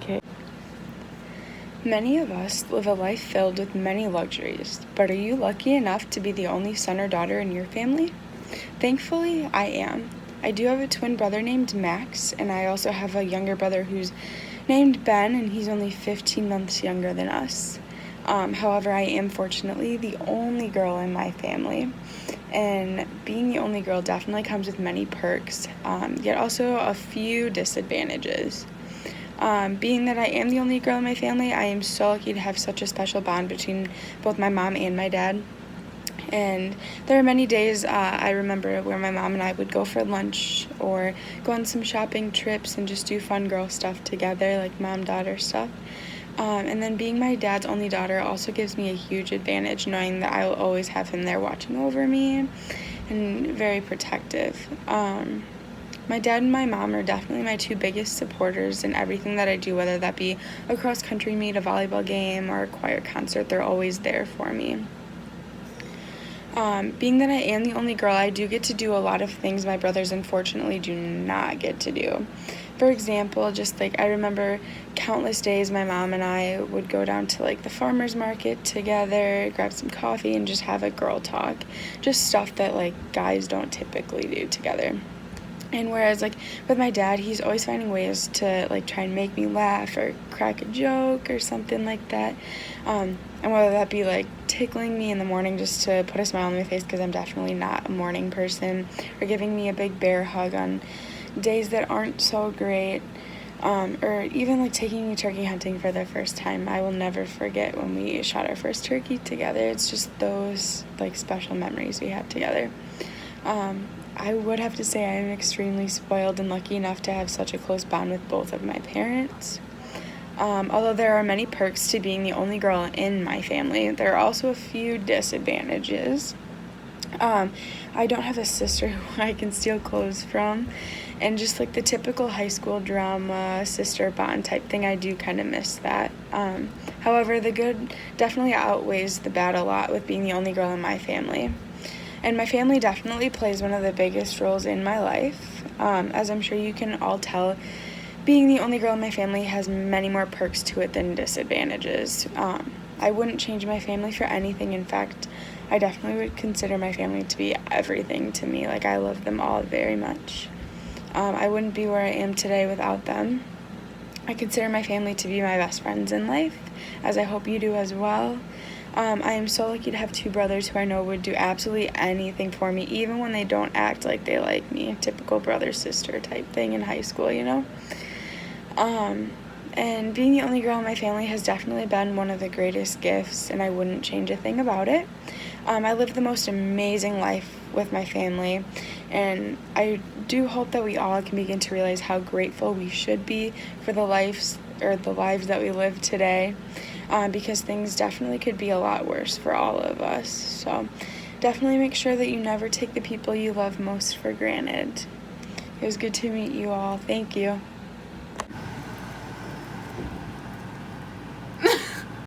Okay. Many of us live a life filled with many luxuries, but are you lucky enough to be the only son or daughter in your family? Thankfully, I am. I do have a twin brother named Max, and I also have a younger brother who's named Ben, and he's only 15 months younger than us. However, I am fortunately the only girl in my family, and being the only girl definitely comes with many perks, yet also a few disadvantages. Being that I am the only girl in my family, I am so lucky to have such a special bond between both my mom and my dad. And there are many days I remember where my mom and I would go for lunch or go on some shopping trips and just do fun girl stuff together, like mom-daughter stuff. And then being my dad's only daughter also gives me a huge advantage, knowing that I will always have him there watching over me and very protective. My dad and my mom are definitely my two biggest supporters in everything that I do, whether that be a cross-country meet, a volleyball game, or a choir concert. They're always there for me. Being that I am the only girl, I do get to do a lot of things my brothers unfortunately do not get to do. For example, just like I remember countless days my mom and I would go down to like the farmer's market together, grab some coffee, and just have a girl talk. Just stuff that like guys don't typically do together. And whereas like with my dad, he's always finding ways to like try and make me laugh or crack a joke or something like that. And whether that be like tickling me in the morning just to put a smile on my face because I'm definitely not a morning person, or giving me a big bear hug on days that aren't so great, or even like taking me turkey hunting for the first time. I will never forget when we shot our first turkey together. It's just those like special memories we have together. I would have to say I am extremely spoiled and lucky enough to have such a close bond with both of my parents. Although there are many perks to being the only girl in my family, there are also a few disadvantages. I don't have a sister who I can steal clothes from, and just like the typical high school drama, sister bond type thing, I do kind of miss that. However, the good definitely outweighs the bad a lot with being the only girl in my family. And my family definitely plays one of the biggest roles in my life. As I'm sure you can all tell, being the only girl in my family has many more perks to it than disadvantages. I wouldn't change my family for anything. In fact, I definitely would consider my family to be everything to me. Like, I love them all very much. I wouldn't be where I am today without them. I consider my family to be my best friends in life, as I hope you do as well. I am so lucky to have two brothers who I know would do absolutely anything for me, even when they don't act like they like me. Typical brother-sister type thing in high school, you know? And being the only girl in my family has definitely been one of the greatest gifts, and I wouldn't change a thing about it. I lived the most amazing life with my family, and I do hope that we all can begin to realize how grateful we should be for the lives that we live today, because things definitely could be a lot worse for all of us. So definitely make sure that you never take the people you love most for granted. It was good to meet you all. Thank you.